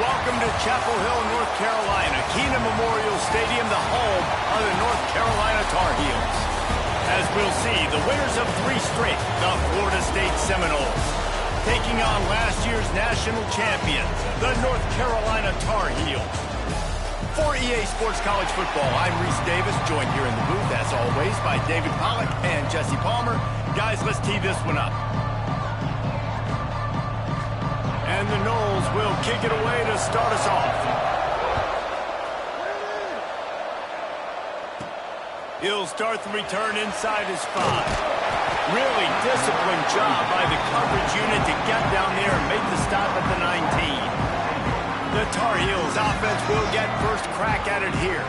Welcome to Chapel Hill, North Carolina, Keenan Memorial Stadium, the home of the North Carolina Tar Heels. As we'll see, the winners of 3 straight, the Florida State Seminoles, taking on last year's national champions, the North Carolina Tar Heels. For EA Sports College Football, I'm Reese Davis, joined here in the booth, as always, by David Pollack and Jesse Palmer. Guys, let's tee this one up. And the Noles will kick it away to start us off. He'll start the return inside his 5. Really disciplined job by the coverage unit to get down there and make the stop at the 19. The Tar Heels offense will get first crack at it here.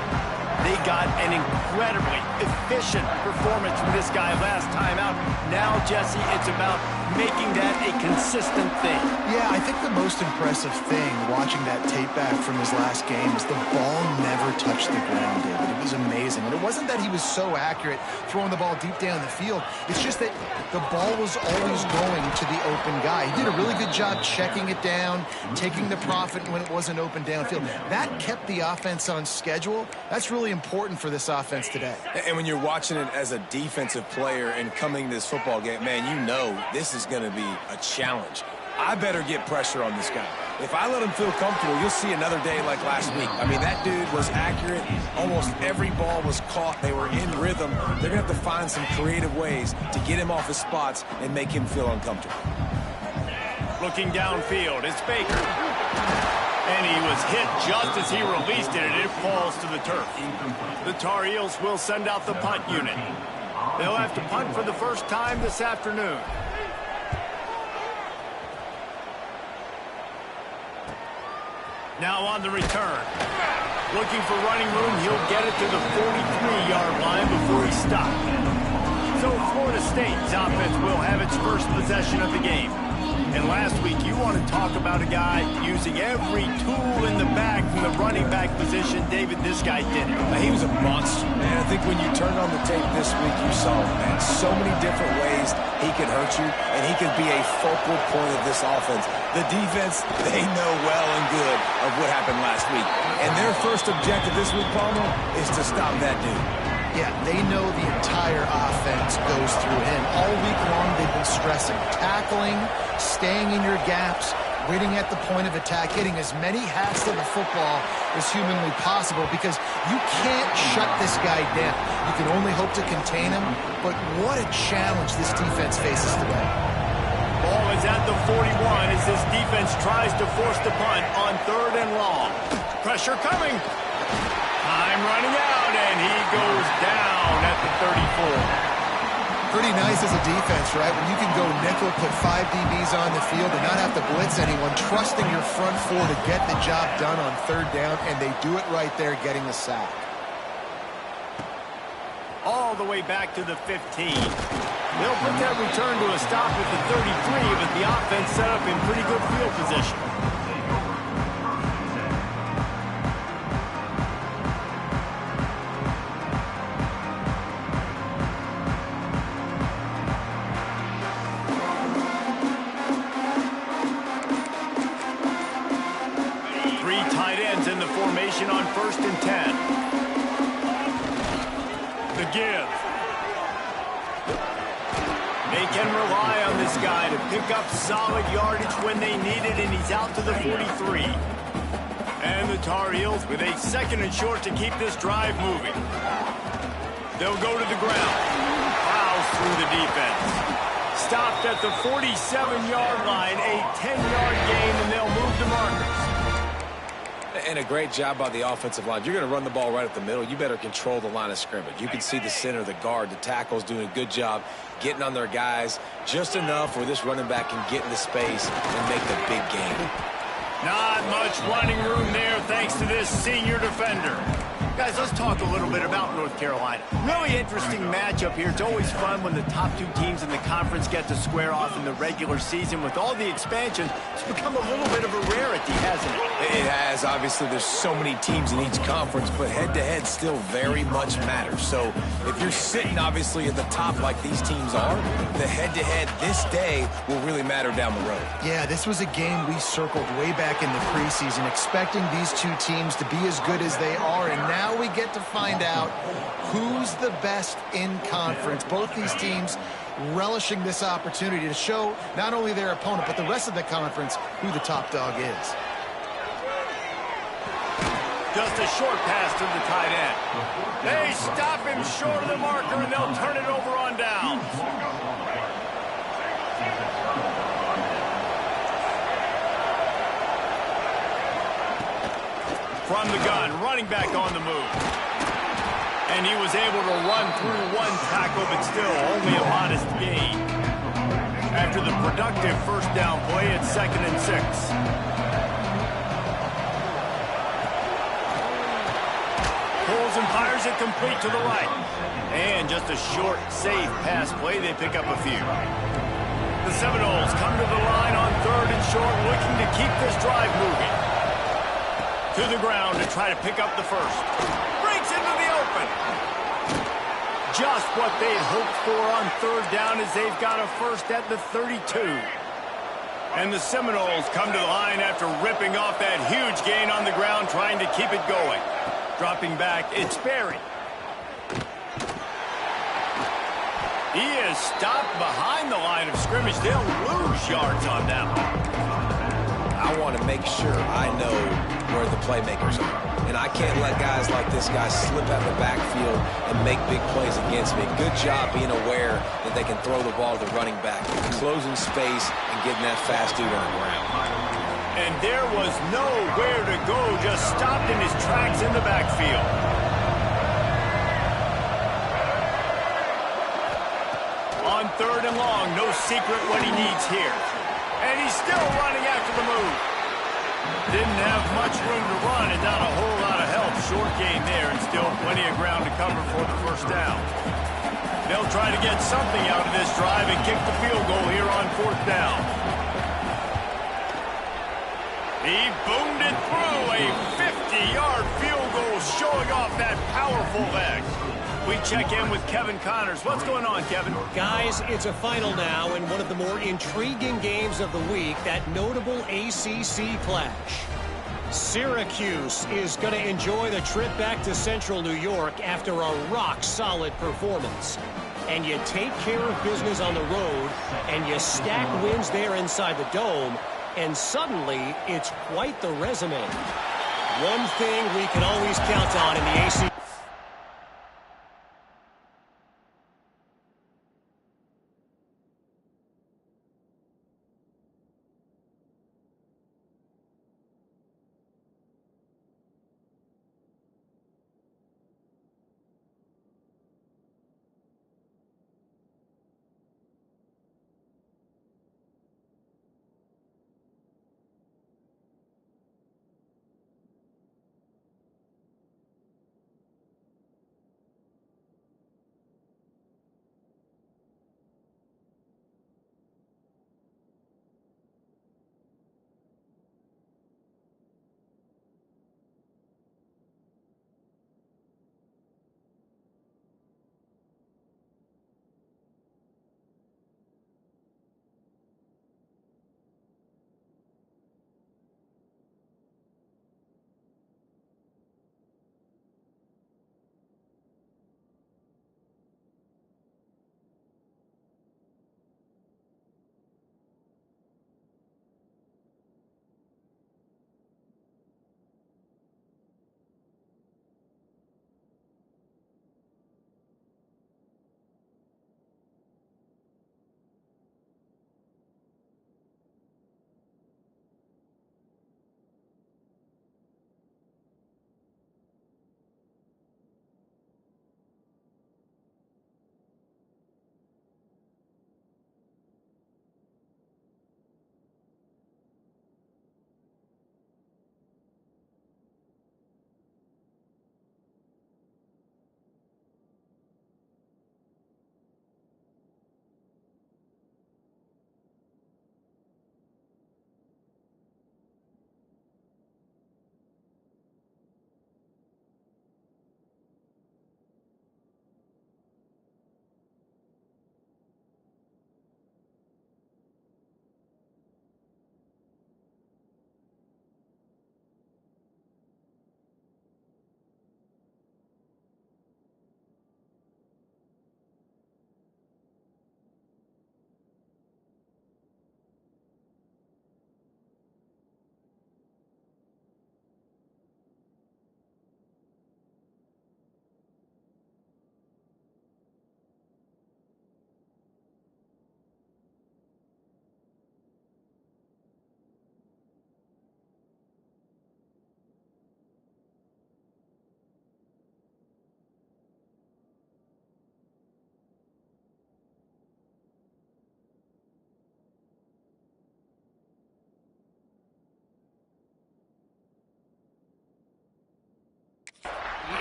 They got an incredibly efficient performance from this guy last time out. Now, Jesse, it's about making that a consistent thing. Yeah, I think the most impressive thing watching that tape back from his last game is the ball never touched the ground, David. It was amazing. And it wasn't that he was so accurate throwing the ball deep down the field. It's just that the ball was always going to the open guy. He did a really good job checking it down, taking the profit when it wasn't open downfield. That kept the offense on schedule. That's really important for this offense today. And when you're watching it as a defensive player and coming to this football game, man, you know this is going to be a challenge. I better get pressure on this guy. If I let him feel comfortable, you'll see another day like last week. I mean, that dude was accurate. Almost every ball was caught. They were in rhythm. They're going to have to find some creative ways to get him off his spots and make him feel uncomfortable. Looking downfield, it's Baker. And he was hit just as he released it, and it falls to the turf. The Tar Heels will send out the punt unit. They'll have to punt for the first time this afternoon. Now on the return. Looking for running room, he'll get it to the 43-yard line before he stopped. So Florida State's offense will have its first possession of the game. And last week, you want to talk about a guy using every tool in the bag from the running back position. David, this guy did it. He was a monster, man. I think when you turned on the tape this week, you saw him, man. So many different ways he could hurt you, and he could be a focal point of this offense. The defense, they know well and good of what happened last week. And their first objective this week, Palmer, is to stop that dude. Yeah, they know the entire offense goes through him. All week long, they've been stressing tackling, staying in your gaps, waiting at the point of attack, hitting as many hats to the football as humanly possible, because you can't shut this guy down. You can only hope to contain him, but what a challenge this defense faces today. Ball is at the 41 as this defense tries to force the punt on 3rd and long. Pressure coming. Time running out, and he goes down at the 34. Pretty nice as a defense, right? When you can go nickel, put 5 DBs on the field and not have to blitz anyone, trusting your front 4 to get the job done on 3rd down, and they do it right there, getting the sack. All the way back to the 15. They'll put that return to a stop at the 33, but the offense set up in pretty good field position. In the formation on 1st and 10. The give. They can rely on this guy to pick up solid yardage when they need it, and he's out to the 43. And the Tar Heels with a 2nd and short to keep this drive moving. They'll go to the ground. Plows through the defense. Stopped at the 47-yard line, a 10-yard gain, and they'll move to markers. And a great job by the offensive line. If you're going to run the ball right at the middle, you better control the line of scrimmage. You can see the center, the guard, the tackles doing a good job getting on their guys just enough where this running back can get into space and make the big game. Not much running room there thanks to this senior defender. Guys, let's talk a little bit about North Carolina. Really interesting matchup here. It's always fun when the top 2 teams in the conference get to square off in the regular season. With all the expansion, it's become a little bit of a rarity, hasn't it? It has. has. Obviously, there's so many teams in each conference, but head-to-head still very much matters. So if you're sitting, obviously, at the top like these teams are, the head-to-head this day will really matter down the road. Yeah, this was a game we circled way back in the preseason, expecting these two teams to be as good as they are, and now we get to find out who's the best in conference. Both these teams relishing this opportunity to show not only their opponent, but the rest of the conference who the top dog is. Just a short pass to the tight end. They stop him short of the marker, and they'll turn it over on downs. From the gun, running back on the move. And he was able to run through one tackle, but still only a modest gain. After the productive first down play, it's 2nd and 6. Pulls and fires it complete to the right. And just a short, safe pass play. They pick up a few. The Seminoles come to the line on 3rd and short, looking to keep this drive moving. To the ground to try to pick up the first. Breaks into the open. Just what they'd hoped for on 3rd down as they've got a first at the 32. And the Seminoles come to the line after ripping off that huge gain on the ground, trying to keep it going. Dropping back, it's Berry. He is stopped behind the line of scrimmage. They'll lose yards on that one. I want to make sure I know where the playmakers are. And I can't let guys like this guy slip out of the backfield and make big plays against me. Good job being aware that they can throw the ball to the running back, closing space and getting that fast dude on the ground. And there was nowhere to go, just stopped in his tracks in the backfield. On 3rd and long, no secret what he needs here. And he's still running after the move. Didn't have much room to run and not a whole lot of help. Short gain there and still plenty of ground to cover for the first down. They'll try to get something out of this drive and kick the field goal here on 4th down. He boomed it through a 50-yard field goal, showing off that powerful leg. We check in with Kevin Connors. What's going on, Kevin? Guys, it's a final now in one of the more intriguing games of the week, that notable ACC clash. Syracuse is going to enjoy the trip back to Central New York after a rock-solid performance. And you take care of business on the road, and you stack wins there inside the Dome, and suddenly it's quite the resume. One thing we can always count on in the ACC.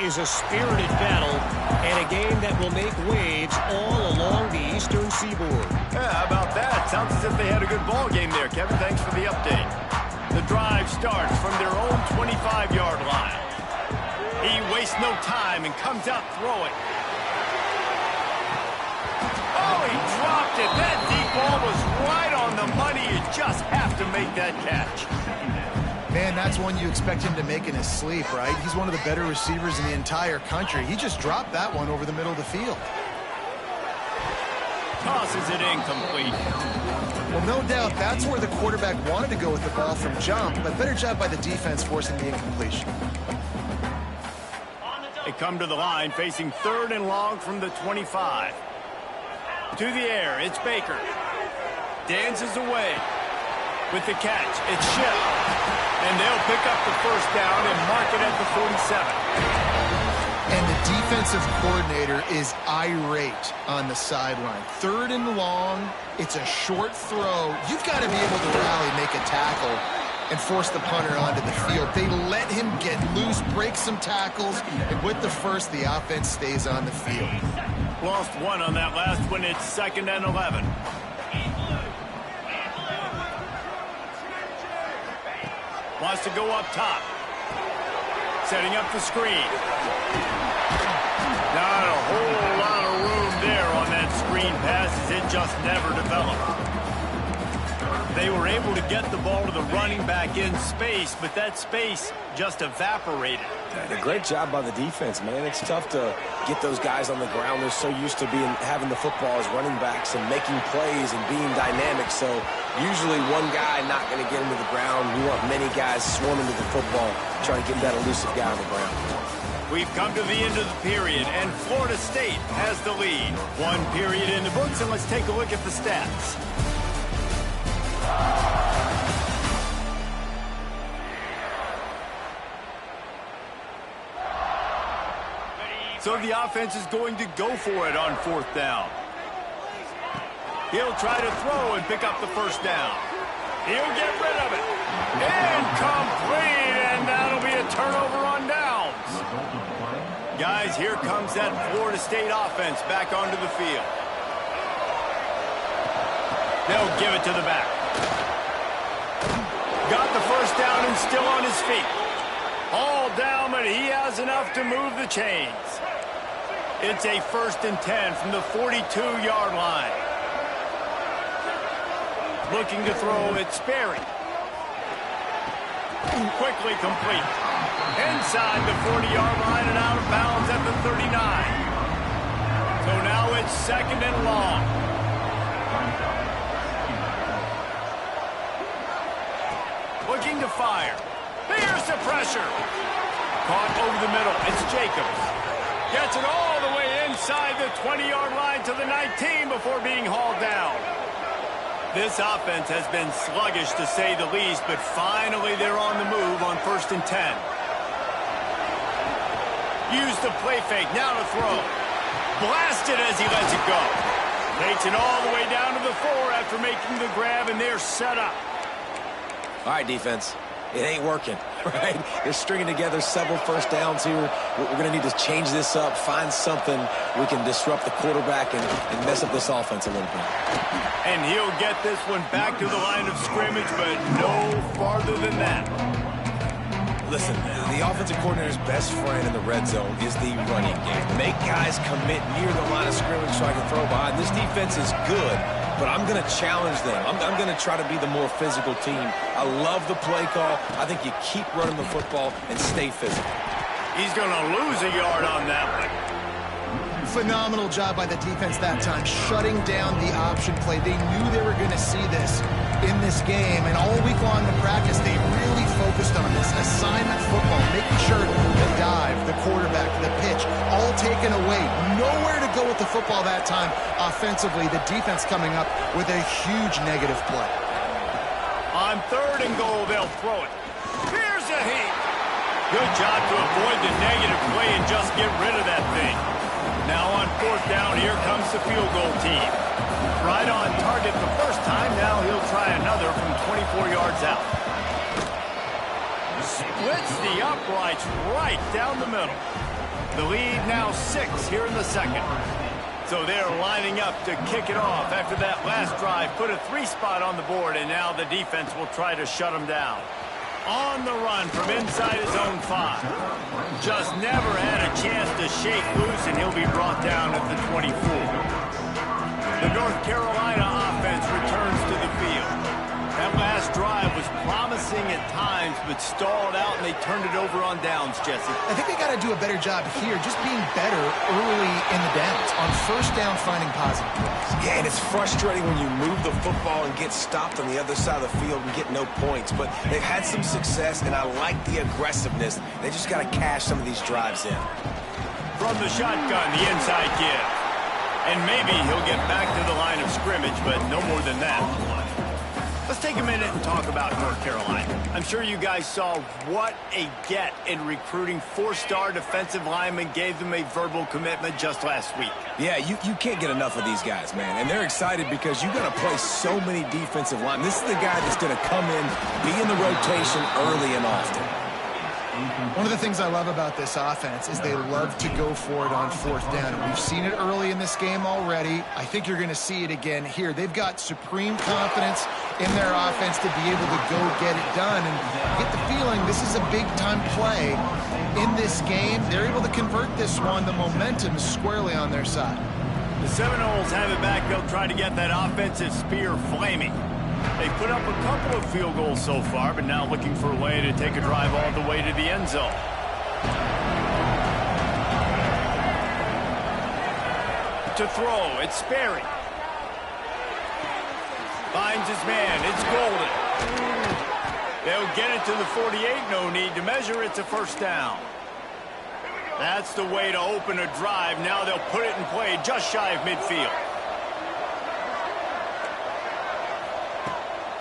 is a spirited battle and a game that will make waves all along the Eastern Seaboard. Yeah, how about that? Sounds as if they had a good ball game there, Kevin. Thanks for the update. The drive starts from their own 25-yard line. He wastes no time and comes out throwing. Oh, he dropped it. That deep ball was right on the money. You just have to make that catch. Man, that's one you expect him to make in his sleep, right? He's one of the better receivers in the entire country. He just dropped that one over the middle of the field. Tosses it incomplete. Well, no doubt that's where the quarterback wanted to go with the ball from jump, but better job by the defense forcing the incompletion. They come to the line facing 3rd and long from the 25. To the air, it's Baker. Dances away. With the catch, it's Schiff. And they'll pick up the first down and mark it at the 47. And the defensive coordinator is irate on the sideline. 3rd and long, it's a short throw. You've got to be able to rally, make a tackle, and force the punter onto the field. They let him get loose, break some tackles, and with the first, the offense stays on the field. Lost one on that last one. It's 2nd and 11. Wants to go up top. Setting up the screen. Not a whole lot of room there on that screen pass as it just never developed. They were able to get the ball to the running back in space, but that space just evaporated. A great job by the defense, man. It's tough to get those guys on the ground. They're so used to having the football as running backs and making plays and being dynamic. So usually one guy not going to get him to the ground. You want many guys swarming to the football, trying to get that elusive guy on the ground. We've come to the end of the period, and Florida State has the lead. 1 period in the books, and let's take a look at the stats. So the offense is going to go for it on 4th down. He'll try to throw and pick up the first down. He'll get rid of it. Incomplete, and that'll be a turnover on downs. Guys, here comes that Florida State offense back onto the field. They'll give it to the back. Got the first down and still on his feet. All down, but he has enough to move the chains. It's a 1st and 10 from the 42-yard line. Looking to throw, it's Sperry. Quickly complete. Inside the 40-yard line and out of bounds at the 39. So now it's 2nd and long. Looking to fire. Here's the pressure. Caught over the middle. It's Jacobs. Gets it all the way inside the 20-yard line to the 19 before being hauled down. This offense has been sluggish to say the least, but finally they're on the move on 1st and 10. Use the play fake, now to throw. Blasted as he lets it go. Takes it all the way down to the 4 after making the grab, and they're set up. All right, defense. It ain't working, right? They're stringing together several first downs here. We're going to need to change this up, find something we can disrupt the quarterback and mess up this offense a little bit. And he'll get this one back to the line of scrimmage, but no farther than that. Listen, the offensive coordinator's best friend in the red zone is the running game. Make guys commit near the line of scrimmage so I can throw behind. This defense is good, but I'm going to challenge them. I'm going to try to be the more physical team. I love the play call. I think you keep running the football and stay physical. He's going to lose a yard on that one. Phenomenal job by the defense that time, shutting down the option play. They knew they were going to see this in this game, and all week long in practice, they really focused on this assignment football, making sure the dive, the quarterback, the pitch, all taken away. Nowhere to go with the football that time offensively. The defense coming up with a huge negative play. On 3rd and goal, they'll throw it. Here's a heat. Good job to avoid the negative play and just get rid of that thing. Now on 4th down, here comes the field goal team. Right on target the first time, now he'll try another from 24 yards out. Splits the uprights right down the middle. The lead now 6 here in the second. So they're lining up to kick it off after that last drive. Put a 3 spot on the board, and now the defense will try to shut them down. On the run from inside his own 5. Just never had a chance to shake loose, and he'll be brought down at the 24. The North Carolina offense returns to the field. That last drive was promising at times, but stalled out, and they turned it over on downs, Jesse. I think they got to do a better job here, just being better early in the downs. On first down, finding positive plays. Yeah, and it's frustrating when you move the football and get stopped on the other side of the field and get no points. But they've had some success, and I like the aggressiveness. They just got to cash some of these drives in. From the shotgun, the inside give. And maybe he'll get back to the line of scrimmage, but no more than that. Let's take a minute and talk about North Carolina. I'm sure you guys saw what a get in recruiting 4-star defensive linemen gave them a verbal commitment just last week. Yeah, you can't get enough of these guys, man. And they're excited because you got to play so many defensive linemen. This is the guy that's going to come in, be in the rotation early and often. One of the things I love about this offense is they love to go for it on fourth down. And we've seen it early in this game already. I think you're going to see it again here. They've got supreme confidence in their offense to be able to go get it done. And get the feeling this is a big-time play in this game. They're able to convert this one. The momentum is squarely on their side. The Seminoles have it back. They'll try to get that offensive spear flaming. They put up a couple of field goals so far, but now looking for a way to take a drive all the way to the end zone. To throw, it's Sperry. Finds his man, it's Golden. They'll get it to the 48, no need to measure, it's a first down. That's the way to open a drive. Now they'll put it in play just shy of midfield.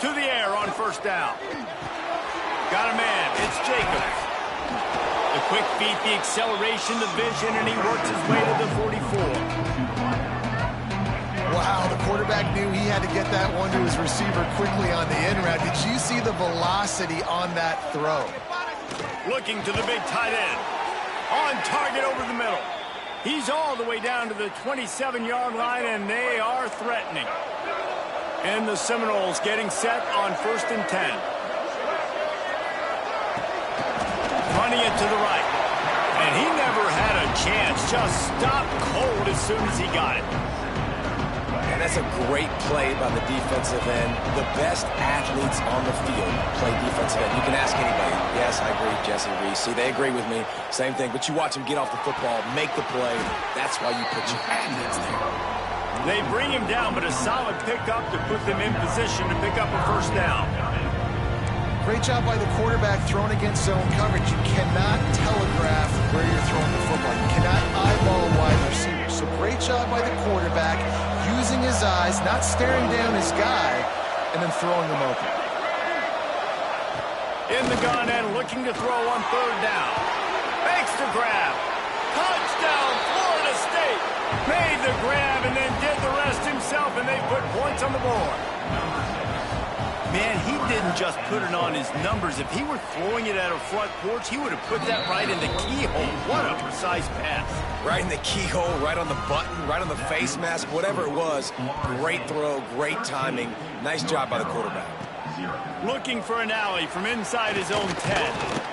To the air on first down. Got a man. It's Jacobs. The quick feet, the acceleration, the vision, and he works his way to the 44. Wow, the quarterback knew he had to get that one to his receiver quickly on the in route. Did you see the velocity on that throw? Looking to the big tight end. On target over the middle. He's all the way down to the 27-yard line, and they are threatening. And the Seminoles getting set on 1st and 10. Running it to the right. And he never had a chance. Just stopped cold as soon as he got it. And that's a great play by the defensive end. The best athletes on the field play defensive end. You can ask anybody. Yes, I agree, Jesse Reese. See, they agree with me. Same thing. But you watch them get off the football, make the play. That's why you put your athletes there. They bring him down, but a solid pickup to put them in position to pick up a first down. Great job by the quarterback throwing against zone coverage. You cannot telegraph where you're throwing the football. You cannot eyeball wide receivers. So great job by the quarterback using his eyes, not staring down his guy, and then throwing them open. In the gun and looking to throw on 3rd down. Makes the grab. Touchdown, Florida State. Made the grab and then did the rest himself, and they put points on the board. Man, he didn't just put it on his numbers. If he were throwing it at a front porch, he would have put that right in the keyhole. What a precise pass. Right in the keyhole, right on the button, right on the face mask, whatever it was. Great throw, great timing. Nice job by the quarterback. Looking for an alley from inside his own 10.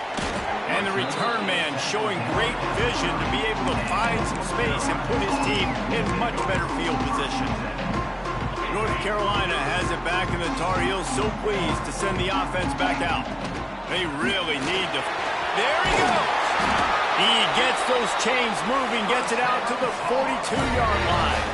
And the return man showing great vision to be able to find some space and put his team in much better field position. North Carolina has it back, and the Tar Heels so pleased to send the offense back out. They really need to... There he goes! He gets those chains moving, gets it out to the 42-yard line.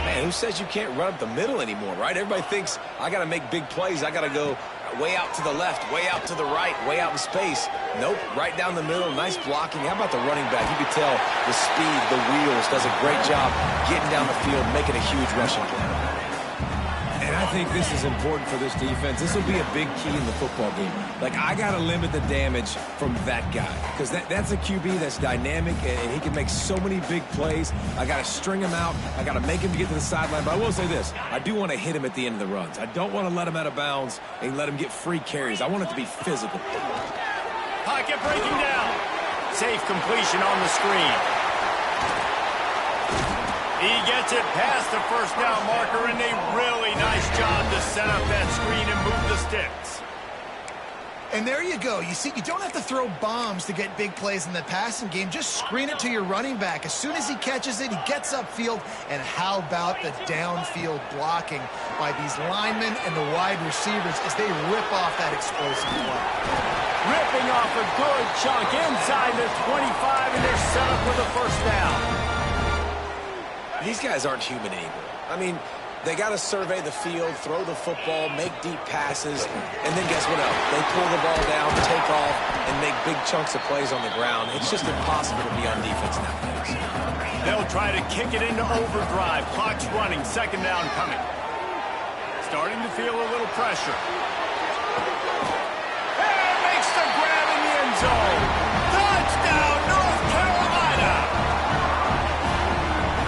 Man, who says you can't run up the middle anymore, right? Everybody thinks, I got to make big plays. I got to go way out to the left, way out to the right, way out in space. Nope, right down the middle. Nice blocking. How about the running back? You could tell the speed, the wheels, does a great job getting down the field, making a huge rushing play. And I think this is important for this defense. This will be a big key in the football game. Like, I got to limit the damage from that guy, because that's a QB that's dynamic, and he can make so many big plays. I got to string him out. I got to make him get to the sideline. But I will say this. I do want to hit him at the end of the runs. I don't want to let him out of bounds and let him get free carries. I want it to be physical. Pocket breaking down. safe completion on the screen. He gets it past the first down marker, and a really nice job to set up that screen and move the sticks. And there you go. You see, you don't have to throw bombs to get big plays in the passing game. Just screen it to your running back. As soon as he catches it, he gets upfield. And how about the downfield blocking by these linemen and the wide receivers as they rip off that explosive play. Ripping off a good chunk inside the 25, and they're set up with a first down. These guys aren't human anymore. I mean, they got to survey the field, throw the football, make deep passes, and then guess what else? They pull the ball down, take off, and make big chunks of plays on the ground. It's just impossible to be on defense nowadays. They'll try to kick it into overdrive. Clock's running, second down coming. Starting to feel a little pressure. And makes the grab in the end zone. Touchdown, North Carolina!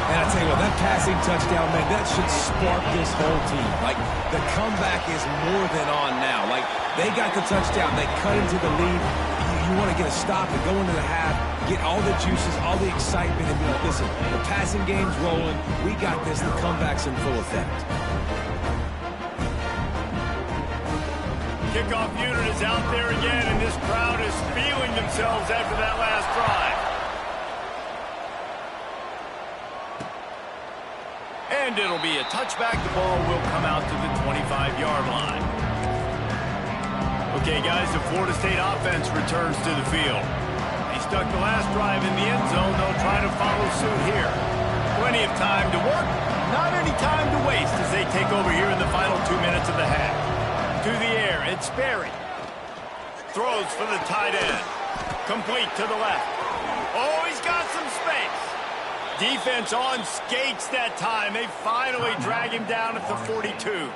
And I tell you what, that passing touchdown, man, that should spark this whole team. Like, the comeback is more than on now. Like, they got the touchdown. They cut into the lead. You want to get a stop and go into the half, get all the juices, all the excitement, and be like, listen, the passing game's rolling. We got this. The comeback's in full effect. Kickoff unit is out there again, and this crowd is feeling themselves after that last drive. And it'll be a touchback. The ball will come out to the 25-yard line. Okay, guys, the Florida State offense returns to the field. They stuck the last drive in the end zone. They'll try to follow suit here. Plenty of time to work, not any time to waste as they take over here in the final 2 minutes of the half. To the air, it's Berry. Throws for the tight end. Complete to the left. Oh, he's got some space. Defense on skates that time. They finally drag him down at the 42.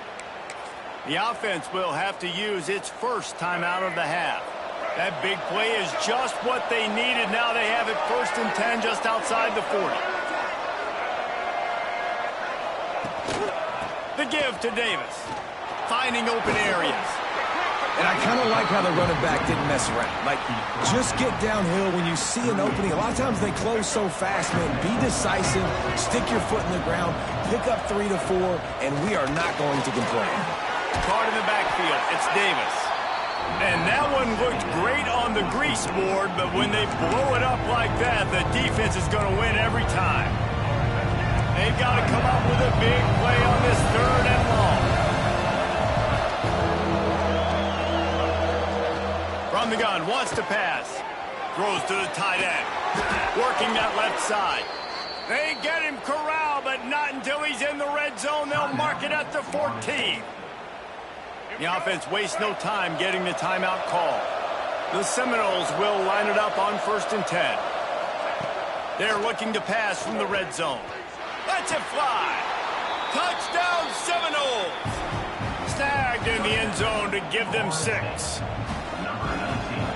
The offense will have to use its first timeout of the half. That big play is just what they needed. Now they have it 1st and 10 just outside the 40. The give to Davis. Finding open areas. And I kind of like how the running back didn't mess around. Like, just get downhill when you see an opening. A lot of times they close so fast, man. Be decisive, stick your foot in the ground, pick up 3 to 4, and we are not going to complain. Card in the backfield. It's Davis. And that one looked great on the grease board, but when they blow it up like that, the defense is going to win every time. They've got to come up with a big play on this 3rd and long. From the gun, wants to pass. Throws to the tight end. Working that left side. They get him corralled, but not until he's in the red zone. They'll mark it at the 14. The offense wastes no time getting the timeout call. The Seminoles will line it up on 1st and 10. They're looking to pass from the red zone. Let's it fly. Touchdown Seminoles. Snagged in the end zone to give them 6.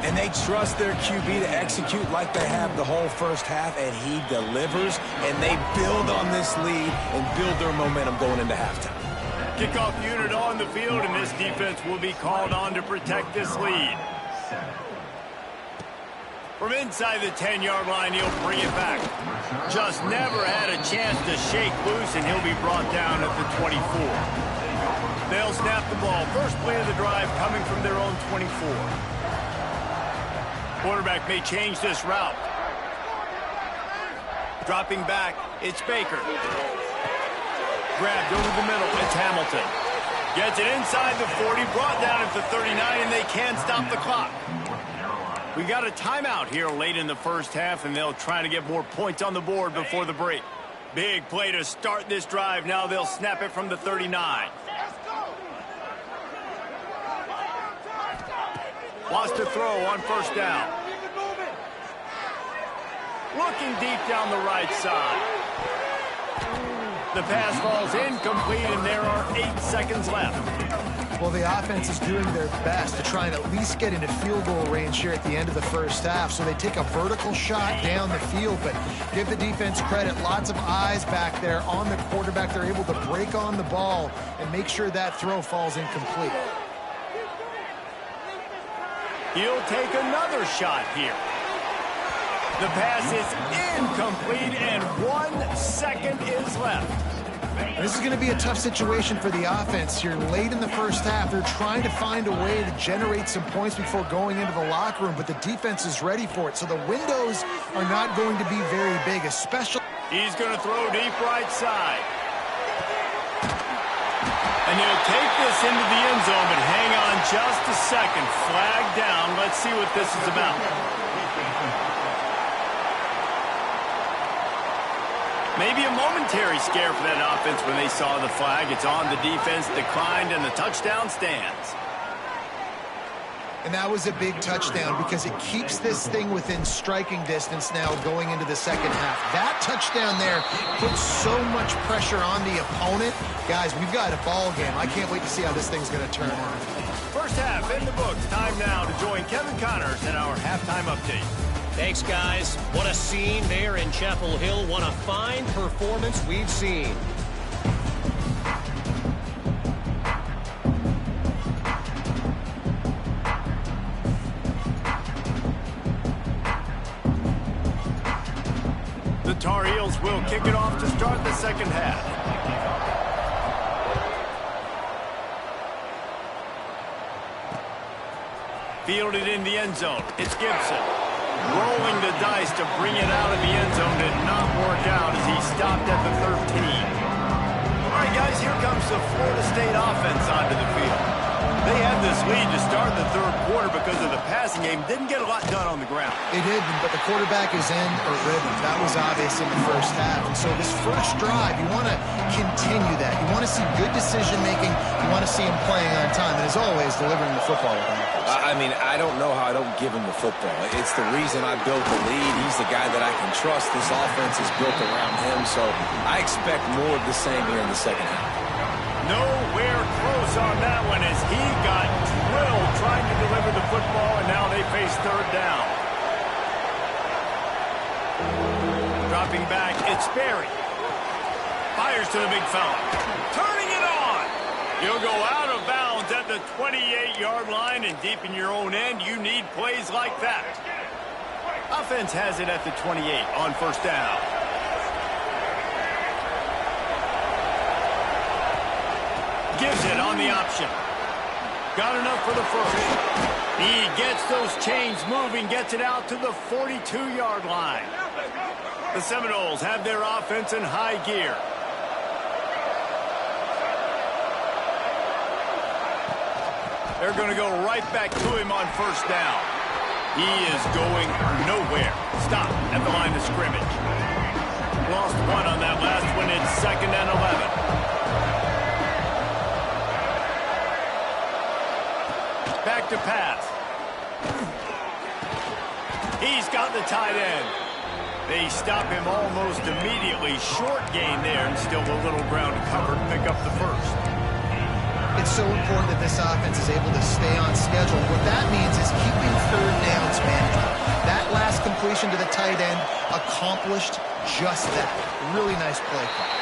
And they trust their QB to execute like they have the whole first half, and he delivers, and they build on this lead and build their momentum going into halftime. Kickoff unit on the field, and this defense will be called on to protect this lead. From inside the 10-yard line, he'll bring it back. Just never had a chance to shake loose, and he'll be brought down at the 24. They'll snap the ball. First play of the drive coming from their own 24. Quarterback may change this route. Dropping back, it's Baker. Grabbed over the middle, it's Hamilton. Gets it inside the 40, brought down at the 39, and they can't stop the clock. We got a timeout here late in the first half, and they'll try to get more points on the board before the break. Big play to start this drive. Now they'll snap it from the 39. Lost to throw on 1st down. Looking deep down the right side. The pass falls incomplete, and there are 8 seconds left. Well, the offense is doing their best to try and at least get into field goal range here at the end of the first half. So they take a vertical shot down the field, but give the defense credit. Lots of eyes back there on the quarterback. They're able to break on the ball and make sure that throw falls incomplete. He'll take another shot here. The pass is incomplete, and 1 second is left. This is going to be a tough situation for the offense here. Late in the first half, they're trying to find a way to generate some points before going into the locker room, but the defense is ready for it. So the windows are not going to be very big, especially... He's going to throw deep right side. And he'll take this into the end zone, but hang on just a second. Flag down. Let's see what this is about. Maybe a momentary scare for that offense when they saw the flag. It's on, the defense declined, and the touchdown stands. And that was a big touchdown because it keeps this thing within striking distance now going into the second half. That touchdown there puts so much pressure on the opponent. Guys, we've got a ball game. I can't wait to see how this thing's going to turn out. First half in the books. Time now to join Kevin Connors in our halftime update. Thanks, guys. What a scene there in Chapel Hill. What a fine performance we've seen. The Tar Heels will kick it off to start the second half. Fielded in the end zone. It's Gibson. Rolling the dice to bring it out of the end zone did not work out as he stopped at the 13. All right, guys, here comes the Florida State offense onto the field. They had this lead to start the third quarter because of the passing game. Didn't get a lot done on the ground. It didn't, but the quarterback is in a rhythm. That was obvious in the first half. And so this first drive, you want to continue that. You want to see good decision-making. You want to see him playing on time. And as always, delivering the football with accuracy. I mean, I don't know how I don't give him the football. It's the reason I built the lead. He's the guy that I can trust. This offense is built around him. So I expect more of the same here in the second half. Nowhere close on that one as he got drilled trying to deliver the football, and now they face third down. Dropping back, it's Berry. Fires to the big fella. Turning it on. You'll go out of bounds at the 28-yard line, and deep in your own end, you need plays like that. Offense has it at the 28 on first down. Gives it on the option. Got enough for the first. He gets those chains moving, gets it out to the 42-yard line. The Seminoles have their offense in high gear. They're going to go right back to him on first down. He is going nowhere. Stop at the line of scrimmage. Lost one on that last one. It's 2nd and 11. Back to pass. He's got the tight end. They stop him almost immediately. Short gain there, and still a little ground covered. Pick up the first. It's so important that this offense is able to stay on schedule. What that means is keeping third downs manageable. That last completion to the tight end accomplished just that. Really nice play call.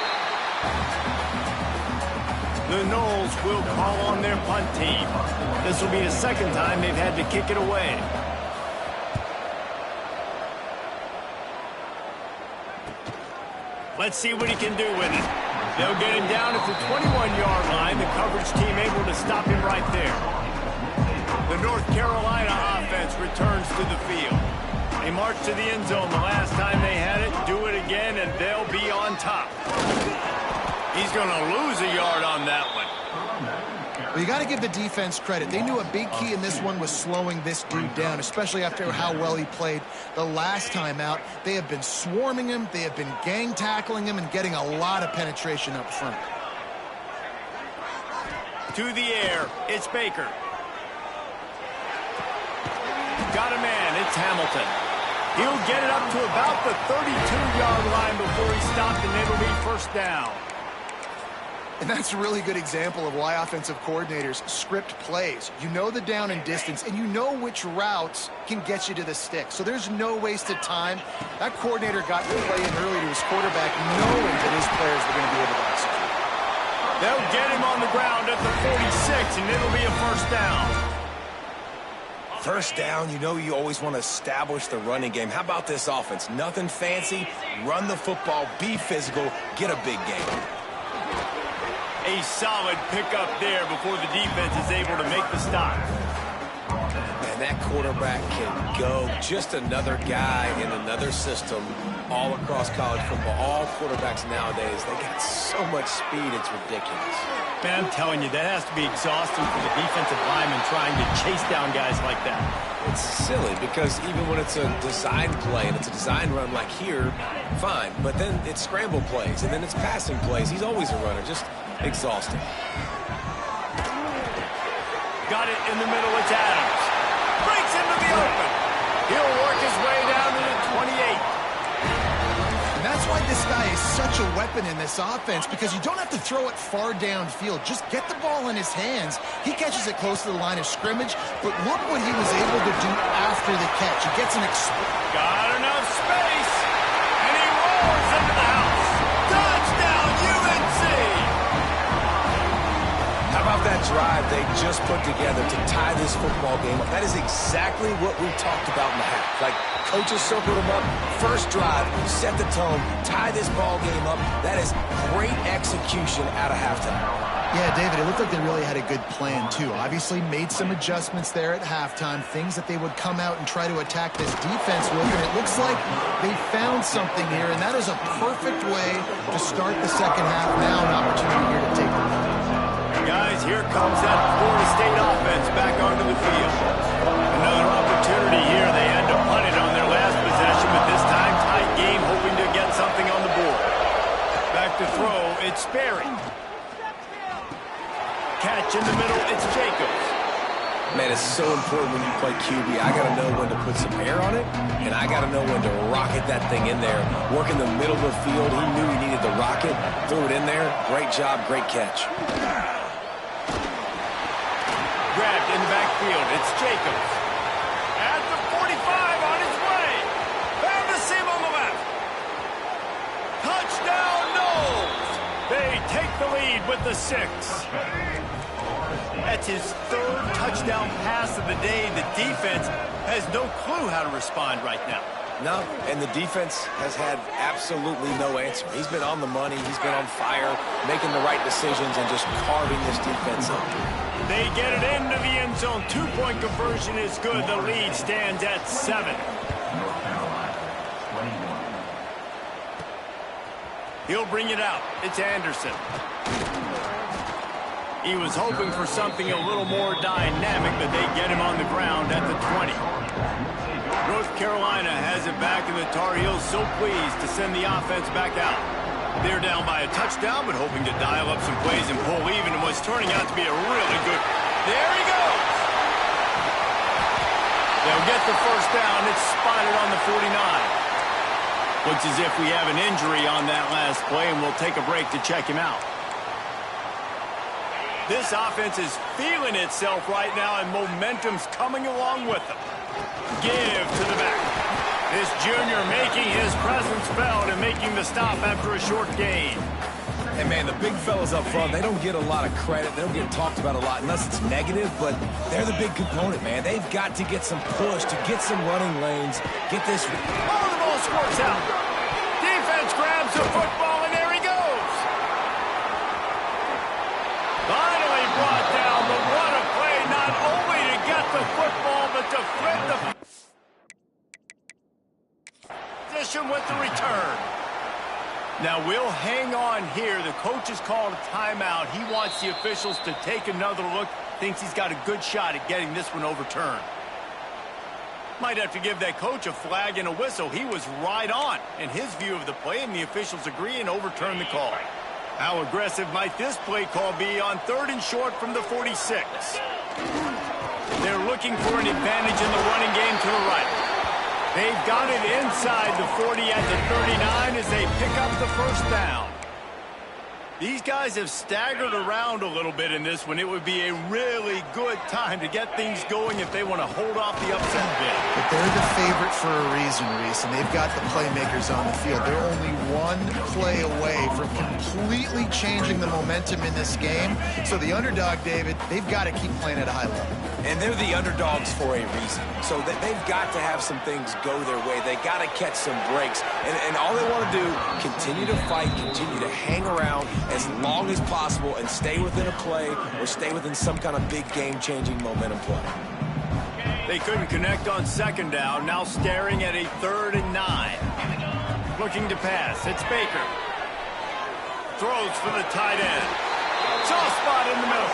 The Noles will call on their punt team. This will be the second time they've had to kick it away. Let's see what he can do with it. They'll get him down at the 21-yard line. The coverage team able to stop him right there. The North Carolina offense returns to the field. They march to the end zone the last time they had it. Do it again, and they'll be on top. He's going to lose a yard on that one. Well, you got to give the defense credit. They knew a big key in this one was slowing this dude down, especially after how well he played the last time out. They have been swarming him. They have been gang tackling him and getting a lot of penetration up front. To the air, it's Baker. Got a man, it's Hamilton. He'll get it up to about the 32-yard line before he stopped, and it'll be first down. And that's a really good example of why offensive coordinators script plays. You know the down and distance, and you know which routes can get you to the stick. So there's no wasted time. That coordinator got the play in early to his quarterback, knowing that his players were going to be able to execute. They'll get him on the ground at the 46, and it'll be a first down. First down, you know you always want to establish the running game. How about this offense? Nothing fancy. Run the football, be physical, get a big game. A solid pickup there before the defense is able to make the stop. And that quarterback can go. Just another guy in another system all across college football. All quarterbacks nowadays, they got so much speed, it's ridiculous. Man, I'm telling you, that has to be exhausting for the defensive lineman trying to chase down guys like that. It's silly because even when it's a design play and it's a design run like here, fine. But then it's scramble plays and then it's passing plays. He's always a runner, just exhausting. Got it in the middle, it's Adams. Breaks into the open. He'll work his way down to the 28. And that's why this guy is such a weapon in this offense, because you don't have to throw it far downfield. Just get the ball in his hands. He catches it close to the line of scrimmage, but look what he was able to do after the catch. He gets an got enough space, and he rolls into the house. Touchdown, UNC! How about that drive they just put together to tie this football game up? That is exactly what we talked about in the half. Like, coaches circled them up, first drive, set the tone, tie this ball game up. That is great execution out of halftime. Yeah, David, it looked like they really had a good plan, too. Obviously made some adjustments there at halftime, things that they would come out and try to attack this defense with, and it looks like they found something here, and that is a perfect way to start the second half. Now an opportunity here to take the lead. Guys, here comes that Florida State offense back onto the field. Another opportunity here. They had to punt it on their last possession, but this time tight game, hoping to get something on the board. Back to throw, it's Sperry. Catch in the middle, it's Jacobs. Man, it's so important when you play QB. I got to know when to put some air on it, and I got to know when to rocket that thing in there. Work in the middle of the field. He knew he needed the rocket. Threw it in there. Great job, great catch. Grabbed in the backfield, it's Jacobs. At the 45 on his way. Found the seam on the left. Touchdown, Knowles. They take the lead with the 6. That's his 3rd touchdown pass of the day. The defense has no clue how to respond right now. No, and the defense has had absolutely no answer. He's been on the money. He's been on fire, making the right decisions and just carving this defense up. They get it into the end zone. 2-point conversion is good. The lead stands at 7. He'll bring it out. It's Anderson. He was hoping for something a little more dynamic, but they get him on the ground at the 20. North Carolina has it back, and the Tar Heels so pleased to send the offense back out. They're down by a touchdown, but hoping to dial up some plays and pull even, and what's turning out to be a really good... There he goes! They'll get the first down. It's spotted on the 49. Looks as if we have an injury on that last play, and we'll take a break to check him out. This offense is feeling itself right now, and momentum's coming along with them. Give to the back. This junior making his presence felt and making the stop after a short gain. And, man, the big fellas up front, they don't get a lot of credit. They don't get talked about a lot unless it's negative, but they're the big component, man. They've got to get some push, to get some running lanes, get this... Oh, the ball squirts out. Defense grabs the football, and there he goes. Finally brought down, but what a play, not only to get the football, but to flip the... with the return. Now we'll hang on here. The coach has called a timeout. He wants the officials to take another look. Thinks he's got a good shot at getting this one overturned. Might have to give that coach a flag and a whistle. He was right on in his view of the play, and the officials agree and overturn the call. How aggressive might this play call be on 3rd and short from the 46? They're looking for an advantage in the running game to the right. They've got it inside the 40 at the 39 as they pick up the first down. These guys have staggered around a little bit in this one. It would be a really good time to get things going if they want to hold off the upset bid. But they're the favorite for a reason, Reese, and they've got the playmakers on the field. They're only one play away from completely changing the momentum in this game. So the underdog, David, they've got to keep playing at a high level. And they're the underdogs for a reason. So they've got to have some things go their way. They got to catch some breaks. And all they want to do, continue to fight, continue to hang around as long as possible and stay within a play or stay within some kind of big game-changing momentum play. They couldn't connect on second down. Now staring at a 3rd and 9. Looking to pass. It's Baker. Throws for the tight end. Soft spot in the middle.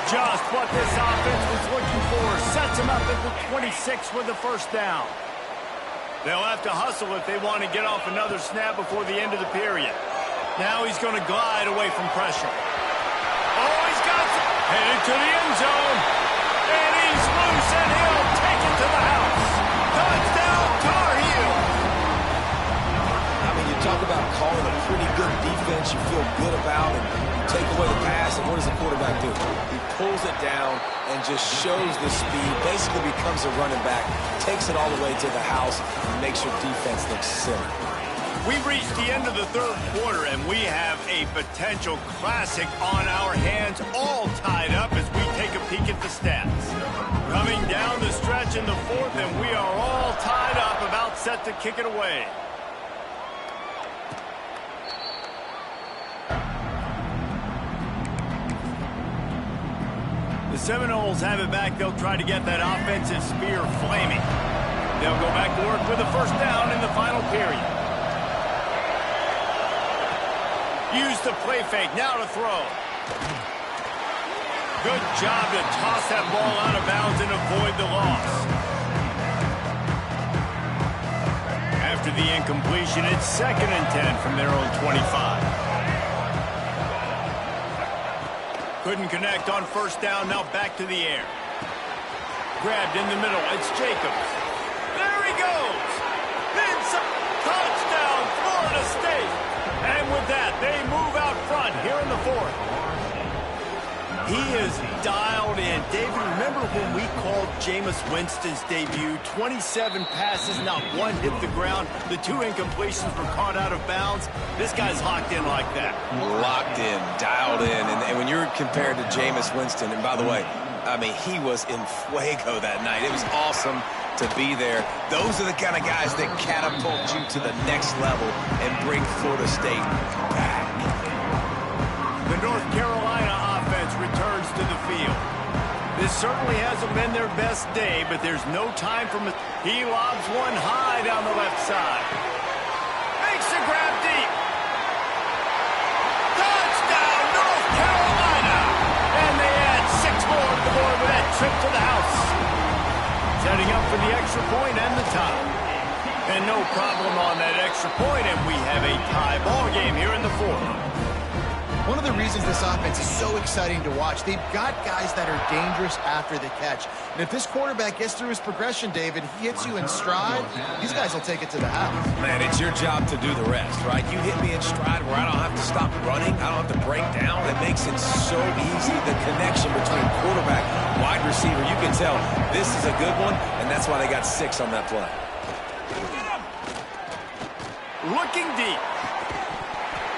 Just what this offense was looking for. Sets him up at the 26 with the first down. They'll have to hustle if they want to get off another snap before the end of the period. Now he's going to glide away from pressure. Oh, he's got it. Headed to the end zone. And he's loose, and he'll take it to the house. Touchdown, Tar Heels. I mean, you talk about calling a pretty good defense you feel good about, and you take away the pass, and what does the quarterback do? He pulls it down and just shows the speed, basically becomes a running back, takes it all the way to the house, and makes your defense look silly. We've reached the end of the 3rd quarter, and we have a potential classic on our hands, all tied up as we take a peek at the stats. Coming down the stretch in the 4th, and we are all tied up, about set to kick it away. The Seminoles have it back. They'll try to get that offensive spear flaming. They'll go back to work with a first down in the final period. Use the play fake, now to throw. Good job to toss that ball out of bounds and avoid the loss. After the incompletion, it's 2nd and 10 from their own 25. Couldn't connect on first down, now back to the air. Grabbed in the middle, it's Jacobs. There he goes! Touchdown, Florida State! And with that, they move out front here in the 4th. He is dialed in. David, remember when we called Jameis Winston's debut? 27 passes, not one hit the ground. The 2 incompletions were caught out of bounds. This guy's locked in like that. Locked in, dialed in. And when you're compared to Jameis Winston, and by the way, I mean, he was in fuego that night. It was awesome to be there. Those are the kind of guys that catapult you to the next level and bring Florida State back. The North Carolina offense returns to the field. This certainly hasn't been their best day, but there's no time for him. He lobs one high down the left side. Makes the grab deep. Touchdown, North Carolina! And they add 6 more to the board with that trip to the house. Setting up for the extra point and the tie. And no problem on that extra point, and we have a tie ball game here in the 4th. One of the reasons this offense is so exciting to watch, they've got guys that are dangerous after the catch. And if this quarterback gets through his progression, David, he hits you in stride, these guys will take it to the house. Man, it's your job to do the rest, right? You hit me in stride where I don't have to stop running. I don't have to break down. It makes it so easy. The connection between quarterback, wide receiver, you can tell this is a good one, and that's why they got 6 on that play. Looking deep.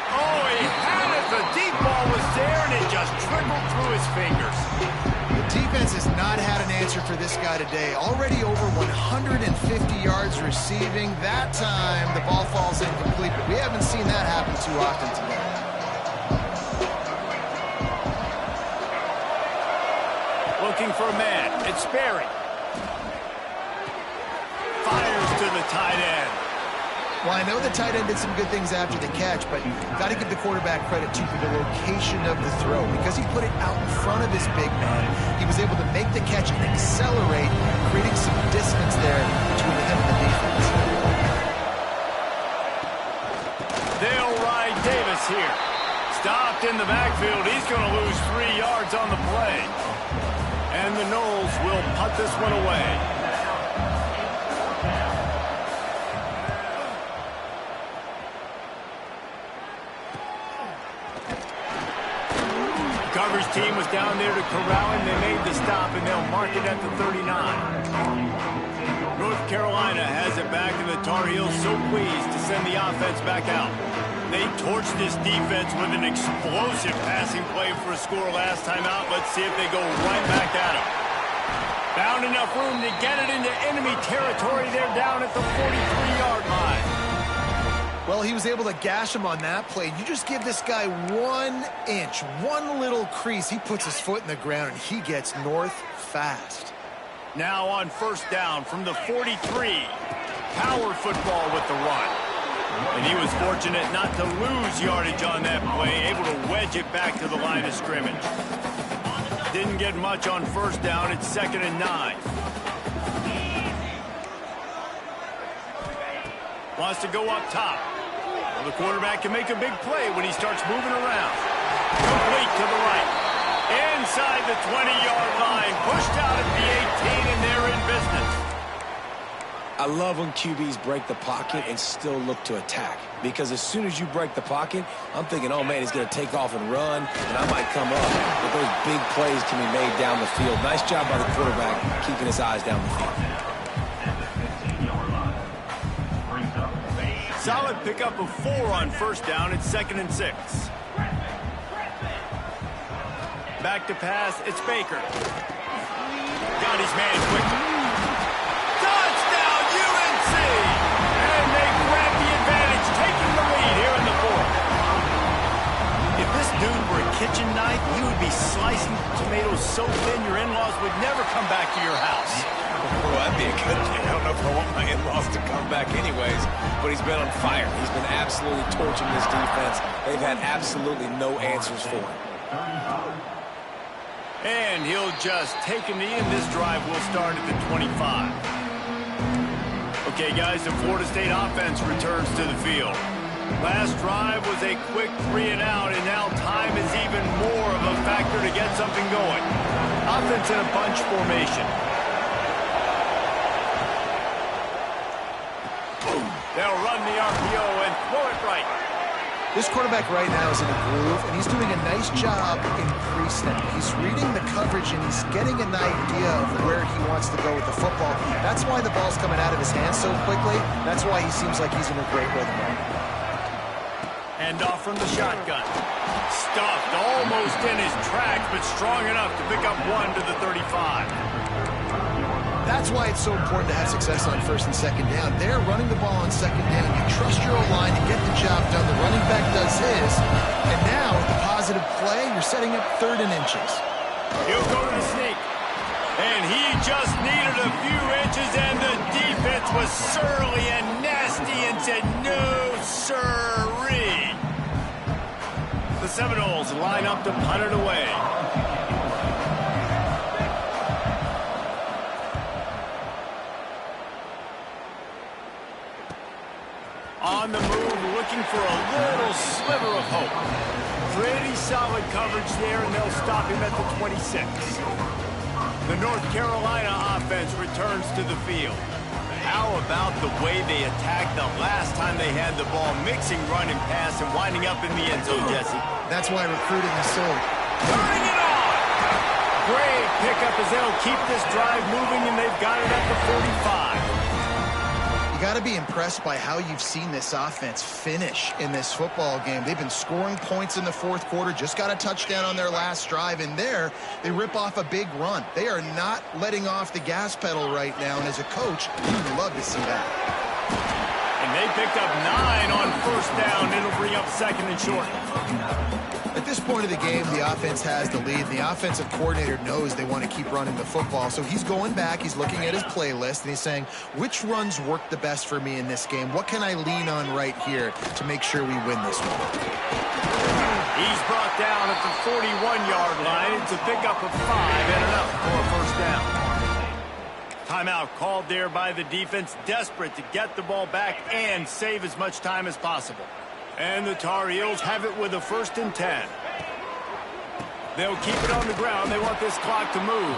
Oh, he had it. The deep ball was there, and it just trickled through his fingers. The defense has not had an answer for this guy today. Already over 150 yards receiving. That time, the ball falls incomplete, but we haven't seen that happen too often today. Looking for a man. It's Sperry. Fires to the tight end. Well, I know the tight end did some good things after the catch, but got to give the quarterback credit, too, for the location of the throw. Because he put it out in front of his big man, he was able to make the catch and accelerate, creating some distance there between him and the defense. They'll ride Davis here. Stopped in the backfield. He's going to lose 3 yards on the play. And the Noles will punt this one away. team was down there to corral him. They made the stop, and they'll mark it at the 39. North Carolina has it back, and the Tar Heels so pleased to send the offense back out. They torched this defense with an explosive passing play for a score last time out. Let's see if they go right back at him. Found enough room to get it into enemy territory. They're down at the 43-yard line. Well, he was able to gash him on that play. You just give this guy 1 inch, one little crease. He puts his foot in the ground, and he gets north fast. Now on first down from the 43. Power football with the run. And he was fortunate not to lose yardage on that play, able to wedge it back to the line of scrimmage. Didn't get much on first down. It's 2nd and 9. Wants to go up top. Well, the quarterback can make a big play when he starts moving around. Complete to the right. Inside the 20-yard line. Pushed out at the 18, and they're in business. I love when QBs break the pocket and still look to attack. Because as soon as you break the pocket, I'm thinking, oh, man, he's going to take off and run, and I might come up. But those big plays can be made down the field. Nice job by the quarterback keeping his eyes down the field. Solid pickup of 4 on first down. It's 2nd and 6. Back to pass. It's Baker. Got his man quickly. Touchdown, UNC! And they grab the advantage, taking the lead here in the 4th. If this dude were a kitchen knife, he would be slicing tomatoes so thin your in-laws would never come back to your house. Well, that'd be a good thing. I don't know if I want my in-laws to come back anyways, but he's been on fire. He's been absolutely torching this defense. They've had absolutely no answers for him. And he'll just take a knee, and this drive will start at the 25. Okay, guys, the Florida State offense returns to the field. Last drive was a quick 3 and out, and now time is even more of a factor to get something going. Offense in a bunch formation. They'll run the RPO and throw it right. This quarterback right now is in a groove, and he's doing a nice job in pre-snap. He's reading the coverage, and he's getting an idea of where he wants to go with the football. That's why the ball's coming out of his hands so quickly. That's why he seems like he's in a great rhythm right now. Hand off from the shotgun. Stuffed almost in his tracks, but strong enough to pick up 1 to the 35. That's why it's so important to have success on first and second down. They're running the ball on second down. You trust your O-line to get the job done. The running back does his. And now, with the positive play, you're setting up 3rd and inches. He'll go to the sneak. And he just needed a few inches, and the defense was surly and nasty and said, no, sirree. The Seminoles line up to punt it away. On the move, looking for a little sliver of hope. Pretty solid coverage there, and they'll stop him at the 26. The North Carolina offense returns to the field. How about the way they attacked the last time they had the ball, mixing run and pass and winding up in the end zone, Jesse? That's why recruiting is so... Turning it on! Great pickup as they'll keep this drive moving, and they've got it at the 45. You got to be impressed by how you've seen this offense finish in this football game. They've been scoring points in the 4th quarter, just got a touchdown on their last drive, and there they rip off a big run. They are not letting off the gas pedal right now, and as a coach, you'd love to see that. And they picked up 9 on first down. It'll bring up 2nd and short. At this point of the game, the offense has the lead. The offensive coordinator knows they want to keep running the football. So he's going back, he's looking at his playlist, and he's saying, which runs work the best for me in this game? What can I lean on right here to make sure we win this one? He's brought down at the 41-yard line. It's a pickup of 5 and enough for a first down. Timeout called there by the defense, desperate to get the ball back and save as much time as possible. And the Tar Heels have it with a 1st and 10. They'll keep it on the ground. They want this clock to move.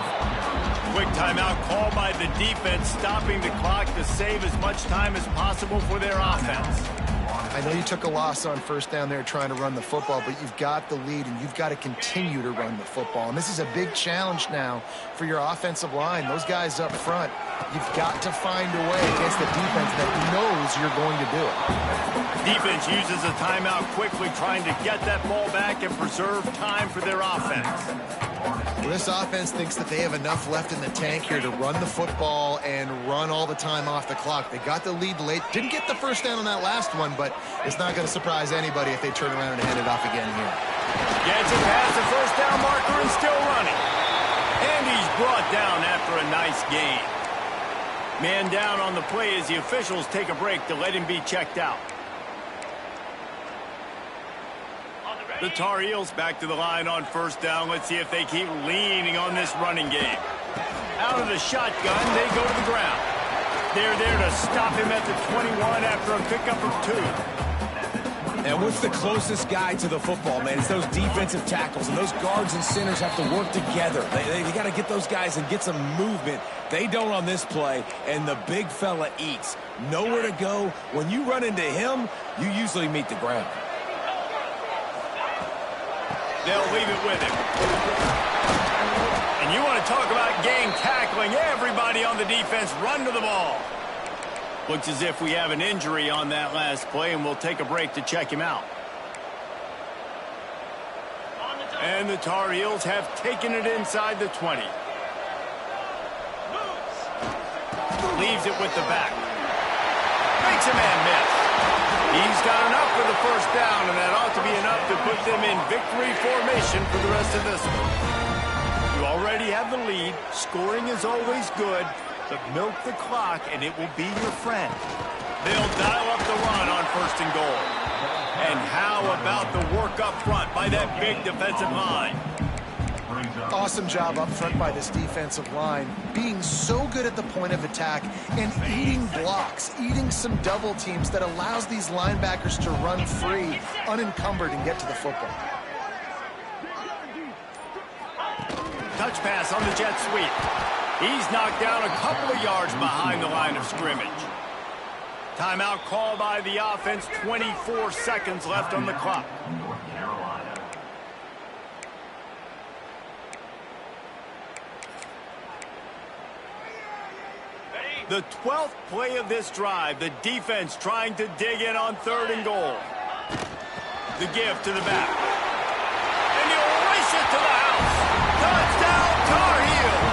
Quick timeout called by the defense, stopping the clock to save as much time as possible for their offense. I know you took a loss on first down there trying to run the football, but you've got the lead, and you've got to continue to run the football. And this is a big challenge now for your offensive line. Those guys up front, you've got to find a way against the defense that knows you're going to do it. Defense uses a timeout quickly, trying to get that ball back and preserve time for their offense. Well, this offense thinks that they have enough left in the tank here to run the football and run all the time off the clock. They got the lead late. Didn't get the first down on that last one, but it's not going to surprise anybody if they turn around and hand it off again here. Gets it past the first down marker and still running. And he's brought down after a nice gain. Man down on the play as the officials take a break to let him be checked out. The Tar Heels back to the line on first down. Let's see if they keep leaning on this running game. Out of the shotgun, they go to the ground. They're there to stop him at the 21 after a pickup of 2. And what's the closest guy to the football, man? It's those defensive tackles, and those guards and centers have to work together. They got to get those guys and get some movement. They don't on this play, and the big fella eats. Nowhere to go. When you run into him, you usually meet the ground. They'll leave it with him. And you want to talk about gang tackling. Everybody on the defense run to the ball. Looks as if we have an injury on that last play, and we'll take a break to check him out. And the Tar Heels have taken it inside the 20. Leaves it with the back. Makes a man miss. He's got enough for the first down, and that ought to be enough to put them in victory formation for the rest of this one. You already have the lead. Scoring is always good, but milk the clock, and it will be your friend. They'll dial up the run on first and goal. And how about the work up front by that big defensive line? Awesome job up front by this defensive line, being so good at the point of attack and eating blocks, eating some double teams that allows these linebackers to run free, unencumbered, and get to the football. Touch pass on the jet sweep. He's knocked down a couple of yards behind the line of scrimmage. Timeout called by the offense, 24 seconds left on the clock. The 12th play of this drive, the defense trying to dig in on third and goal. The give to the back. And he'll race it to the house. Touchdown, Tar Heels.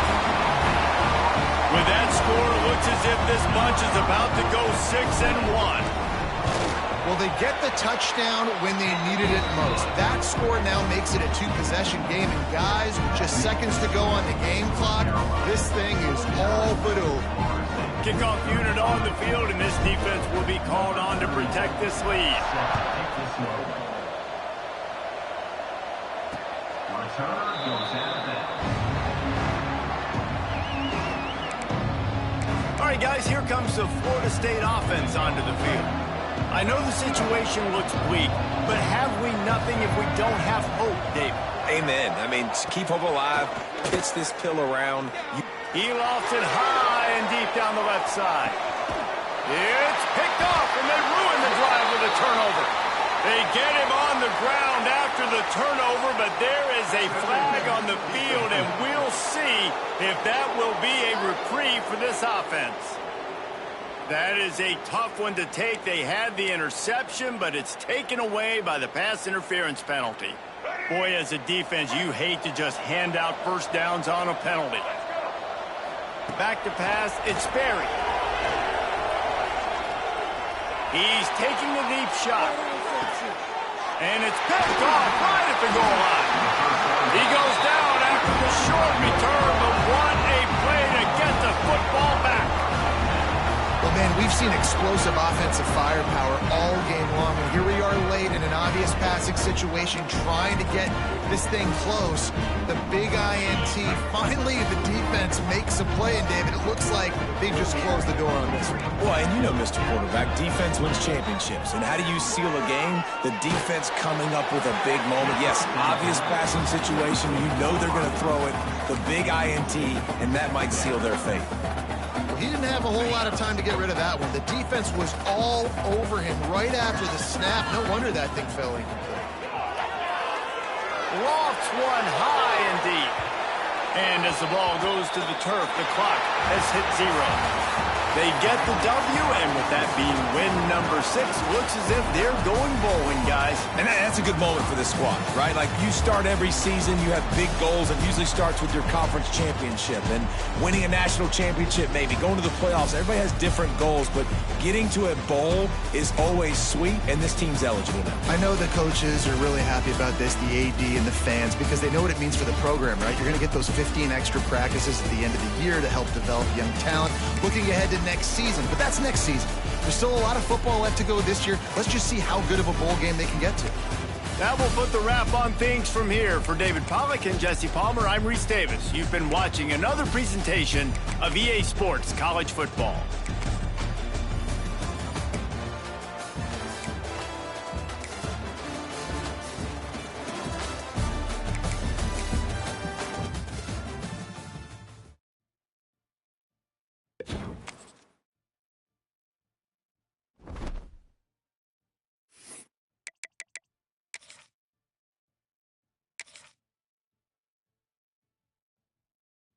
With that score, it looks as if this bunch is about to go 6-1. Well, they get the touchdown when they needed it most. That score now makes it a two-possession game. And guys, with just seconds to go on the game clock, this thing is all but over. Kickoff unit on the field, and this defense will be called on to protect this lead. All right, guys, here comes the Florida State offense onto the field. I know the situation looks bleak, but have we nothing if we don't have hope, David? Amen. I mean, keep hope alive. Pitch this pill around. He lofts it high and deep down the left side. It's picked off, and they ruin the drive with a turnover. They get him on the ground after the turnover, but there is a flag on the field, and we'll see if that will be a reprieve for this offense. That is a tough one to take. They had the interception, but it's taken away by the pass interference penalty. Boy, as a defense, you hate to just hand out first downs on a penalty. Back to pass, it's Sperry. He's taking a deep shot. And it's picked off right at the goal line. He goes down after the short return, but what a play to get the football back. Well, Man, we've seen explosive offensive firepower all game long, and here we are late in an obvious passing situation trying to get this thing close. The big INT, finally the defense makes a play, and David, it looks like they just closed the door on this one. Well, and you know, Mr. Quarterback, defense wins championships. And how do you seal a game? The defense coming up with a big moment. Yes, obvious passing situation. You know they're going to throw it. The big INT, and that might seal their fate. He didn't have a whole lot of time to get rid of that one. The defense was all over him right after the snap. No wonder that thing fell incomplete. Lofts one high and deep. And as the ball goes to the turf, the clock has hit 0. They get the W, and with that being win number 6, looks as if they're going bowling, guys. And that's a good moment for this squad, right? Like, you start every season, you have big goals. It usually starts with your conference championship and winning a national championship, maybe going to the playoffs. Everybody has different goals, but getting to a bowl is always sweet, and this team's eligible now. I know the coaches are really happy about this, the AD and the fans, because they know what it means for the program, right? You're going to get those 15 extra practices at the end of the year to help develop young talent. Looking ahead to next season, but that's next season. There's still a lot of football left to go this year. Let's just see how good of a bowl game they can get to. That will put the wrap on things from here. For David Pollack and Jesse Palmer, I'm Reese Davis. You've been watching another presentation of EA Sports College Football.